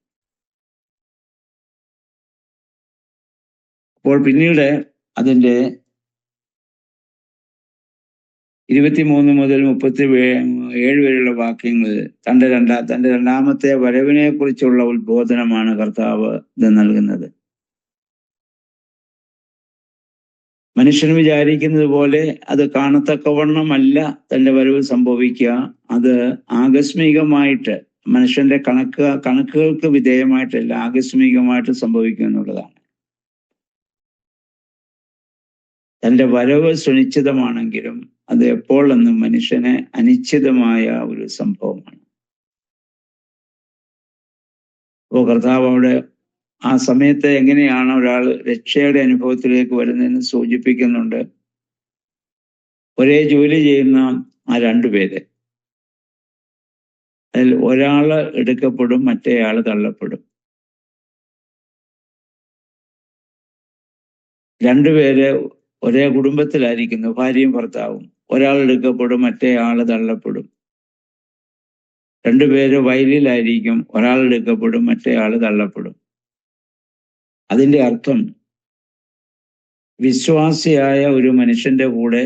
Speaker 1: അപ്പോൾ പിന്നീട് അതിൻ്റെ 23 മുതൽ 37 വരെയുള്ള വാക്യങ്ങൾ തൻ്റെ രണ്ടാമത്തെ വരവിനെ കുറിച്ചുള്ള ഉത്ബോധനമാണ് കർത്താവ് ഇത് നൽകുന്നത്. മനുഷ്യൻ വിചാരിക്കുന്നത് പോലെ അത് കാണത്തക്കവണ്ണമല്ല തൻ്റെ വരവ് സംഭവിക്കുക. അത് ആകസ്മികമായിട്ട്, മനുഷ്യന്റെ കണക്കുകൾക്ക് വിധേയമായിട്ടല്ല, ആകസ്മികമായിട്ട് സംഭവിക്കുക എന്നുള്ളതാണ്. തൻ്റെ വരവ് സുനിശ്ചിതമാണെങ്കിലും അത് എപ്പോഴെന്ന് മനുഷ്യന് അനിശ്ചിതമായ ഒരു സംഭവമാണ്. അപ്പോൾ കർത്താവ് അവിടെ ആ സമയത്ത് എങ്ങനെയാണ് ഒരാൾ രക്ഷയുടെ അനുഭവത്തിലേക്ക് വരുന്നതെന്ന് സൂചിപ്പിക്കുന്നുണ്ട്. ഒരേ ജോലി ചെയ്യുന്ന ആ രണ്ടുപേര്. അതിൽ ഒരാള് എടുക്കപ്പെടും, മറ്റേയാള് തള്ളപ്പെടും. രണ്ടുപേര് ഒരേ കുടുംബത്തിലായിരിക്കുന്നു, ഭാര്യയും ഭർത്താവും. ഒരാൾ എടുക്കപ്പെടും, മറ്റേയാള് തള്ളപ്പെടും. രണ്ടുപേര് വയലിലായിരിക്കും, ഒരാൾ എടുക്കപ്പെടും, മറ്റേയാള് തള്ളപ്പെടും. അതിന്റെ അർത്ഥം വിശ്വാസിയായ ഒരു മനുഷ്യന്റെ കൂടെ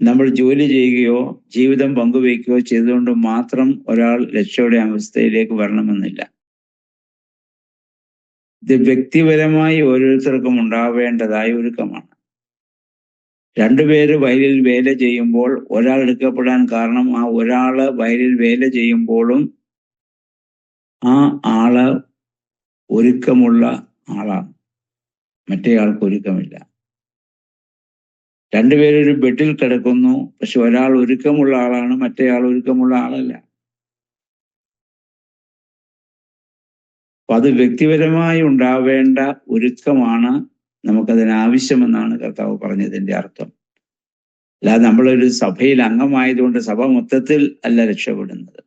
Speaker 1: നമ്മൾ ജോലി ചെയ്യുകയോ ജീവിതം പങ്കുവയ്ക്കുകയോ ചെയ്തുകൊണ്ട് മാത്രം ഒരാൾ രക്ഷയുടെ അവസ്ഥയിലേക്ക് വരണമെന്നില്ല. ഇത് വ്യക്തിപരമായി ഓരോരുത്തർക്കും ഉണ്ടാവേണ്ടതായ ഒരുക്കമാണ്. രണ്ടുപേര് വയലിൽ വേല ചെയ്യുമ്പോൾ ഒരാൾ എടുക്കപ്പെടാൻ കാരണം ആ ഒരാള് വയലിൽ വേല ചെയ്യുമ്പോഴും ആ ആള് ഒരുക്കമുള്ള ആളാണ്, മറ്റേയാൾക്ക് ഒരുക്കമില്ല. രണ്ടുപേരൊരു ബെഡിൽ കിടക്കുന്നു, പക്ഷെ ഒരാൾ ഒരുക്കമുള്ള ആളാണ്, മറ്റേയാൾ ഒരുക്കമുള്ള ആളല്ല. അപ്പൊ അത് വ്യക്തിപരമായി ഉണ്ടാവേണ്ട ഒരുക്കമാണ് നമുക്കതിനാവശ്യമെന്നാണ് കർത്താവ് പറഞ്ഞതിന്റെ അർത്ഥം. അല്ലാതെ നമ്മളൊരു സഭയിൽ അംഗമായതുകൊണ്ട് സഭ മൊത്തത്തിൽ അല്ല രക്ഷപ്പെടുന്നത്.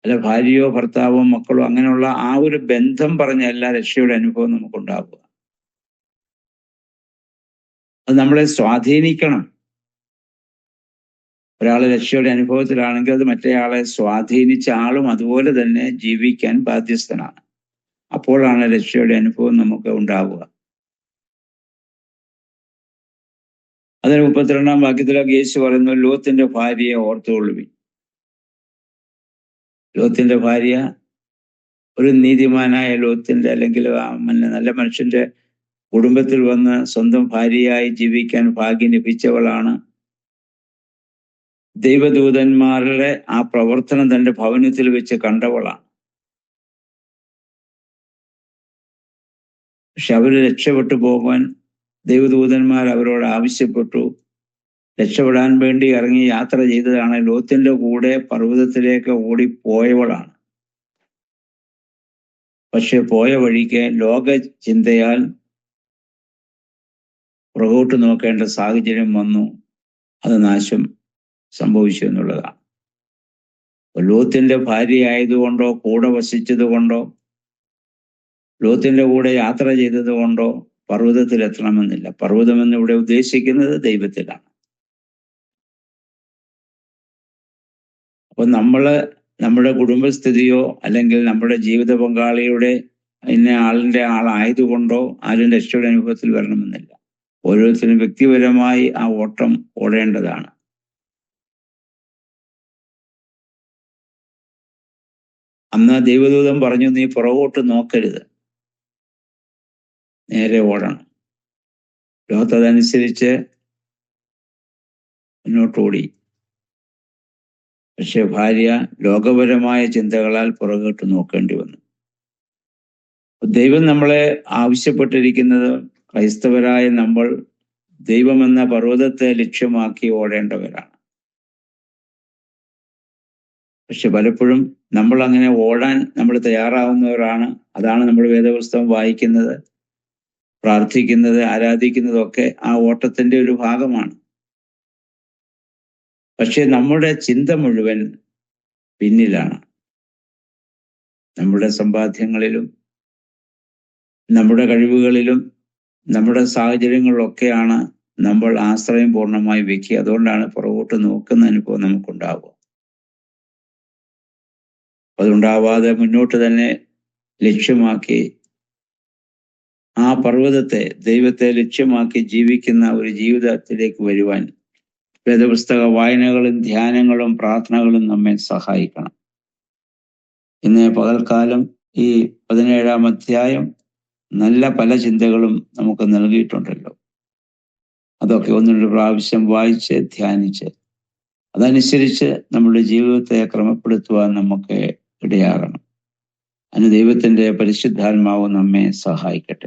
Speaker 1: അല്ല ഭാര്യയോ ഭർത്താവോ മക്കളോ അങ്ങനെയുള്ള ആ ഒരു ബന്ധം പറഞ്ഞല്ല രക്ഷയുടെ അനുഭവം നമുക്കുണ്ടാവുക. അത് നമ്മളെ സ്വാധീനിക്കണം. ഒരാൾ രക്ഷയുടെ അനുഭവത്തിലാണെങ്കിൽ അത് മറ്റേയാളെ സ്വാധീനിച്ച ആളും അതുപോലെ തന്നെ ജീവിക്കാൻ ബാധ്യസ്ഥനാണ്. അപ്പോഴാണ് രക്ഷയുടെ അനുഭവം നമുക്ക് ഉണ്ടാവുക. അതിന് 32-ാം വാക്യത്തിലൊക്കെ യേശു പറയുന്നു, ലോത്തിന്റെ ഭാര്യയെ ഓർത്തുകൊള്ളുവിൻ. ലോത്തിന്റെ ഭാര്യ ഒരു നീതിമാനായ ലോത്തിന്റെ അല്ലെങ്കിൽ നല്ല മനുഷ്യന്റെ കുടുംബത്തിൽ വന്ന് സ്വന്തം ഭാര്യയായി ജീവിക്കാൻ ഭാഗ്യം ലഭിച്ചവളാണ്. ദൈവദൂതന്മാരുടെ ആ പ്രവർത്തനം തന്റെ ഭവനത്തിൽ വെച്ച് കണ്ടവളാണ്. പക്ഷെ അവര് രക്ഷപ്പെട്ടു പോകാൻ ദൈവദൂതന്മാർ അവരോട് ആവശ്യപ്പെട്ടു. രക്ഷപ്പെടാൻ വേണ്ടി ഇറങ്ങി യാത്ര ചെയ്തതാണ്. ലോത്തിന്റെ കൂടെ പർവ്വതത്തിലേക്ക് ഓടിപ്പോയവളാണ്. പക്ഷെ പോയ വഴിക്ക് ലോക ചിന്തയാൽ പുറകോട്ട് നോക്കേണ്ട സാഹചര്യം വന്നു. അത് നാശം സംഭവിച്ചു എന്നുള്ളതാണ്. ലോത്തിന്റെ ഭാര്യയായതുകൊണ്ടോ കൂടെ വസിച്ചത് കൊണ്ടോ ലോത്തിന്റെ കൂടെ യാത്ര ചെയ്തത് കൊണ്ടോ പർവ്വതത്തിലെത്തണമെന്നില്ല. പർവ്വതമെന്ന് ഇവിടെ ഉദ്ദേശിക്കുന്നത് ദൈവത്തിലാണ്. അപ്പൊ നമ്മുടെ കുടുംബസ്ഥിതിയോ അല്ലെങ്കിൽ നമ്മുടെ ജീവിത പങ്കാളിയുടെ ഇന്ന ആളിന്റെ ആളായതുകൊണ്ടോ ആരും രക്ഷയുടെ അനുഭവത്തിൽ വരണമെന്നില്ല. ഓരോരുത്തരും വ്യക്തിപരമായി ആ ഓട്ടം ഓടേണ്ടതാണ്. അന്ന് ദൈവദൂതൻ പറഞ്ഞു, നീ പുറകോട്ട് നോക്കരുത്, നേരെ ഓടണം. ലോകത്തതനുസരിച്ച് മുന്നോട്ടോടി. പക്ഷെ ഭാര്യ ലോകപരമായ ചിന്തകളാൽ പുറകോട്ട് നോക്കേണ്ടി വന്നു. ദൈവം നമ്മളെ ആവശ്യപ്പെട്ടിരിക്കുന്നത് ക്രൈസ്തവരായ നമ്മൾ ദൈവമെന്ന പർവ്വതത്തെ ലക്ഷ്യമാക്കി ഓടേണ്ടവരാണ്. പക്ഷെ പലപ്പോഴും നമ്മൾ അങ്ങനെ ഓടാൻ നമ്മൾ തയ്യാറാവുന്നവരാണ്. അതാണ് നമ്മൾ വേദപുസ്തകം വായിക്കുന്നത്, പ്രാർത്ഥിക്കുന്നത്, ആരാധിക്കുന്നതൊക്കെ ആ ഓട്ടത്തിന്റെ ഒരു ഭാഗമാണ്. പക്ഷെ നമ്മുടെ ചിന്ത മുഴുവൻ പിന്നിലാണ്. നമ്മുടെ സമ്പാദ്യങ്ങളിലും നമ്മുടെ കഴിവുകളിലും നമ്മുടെ സാഹചര്യങ്ങളിലൊക്കെയാണ് നമ്മൾ ആശ്രയം പൂർണ്ണമായി വെക്കുക. അതുകൊണ്ടാണ് പുറകോട്ട് നോക്കുന്ന അനുഭവം നമുക്കുണ്ടാവുക. അതുണ്ടാവാതെ മുന്നോട്ട് തന്നെ ലക്ഷ്യമാക്കി ആ പർവ്വതത്തെ ദൈവത്തെ ലക്ഷ്യമാക്കി ജീവിക്കുന്ന ഒരു ജീവിതത്തിലേക്ക് വരുവാൻ വേദപുസ്തക വായനകളും ധ്യാനങ്ങളും പ്രാർത്ഥനകളും നമ്മെ സഹായിക്കണം. ഇന്ന് പകൽക്കാലം ഈ 17-ാം അധ്യായം നല്ല പല ചിന്തകളും നമുക്ക് നൽകിയിട്ടുണ്ടല്ലോ. അതൊക്കെ ഒന്നുകൂടി പ്രാവശ്യം വായിച്ച് ധ്യാനിച്ച് അതനുസരിച്ച് നമ്മുടെ ജീവിതത്തെ ക്രമപ്പെടുത്തുവാൻ നമുക്ക് ഇടയാകണം. അതിന് ദൈവത്തിന്റെ പരിശുദ്ധാത്മാവ് നമ്മെ സഹായിക്കട്ടെ.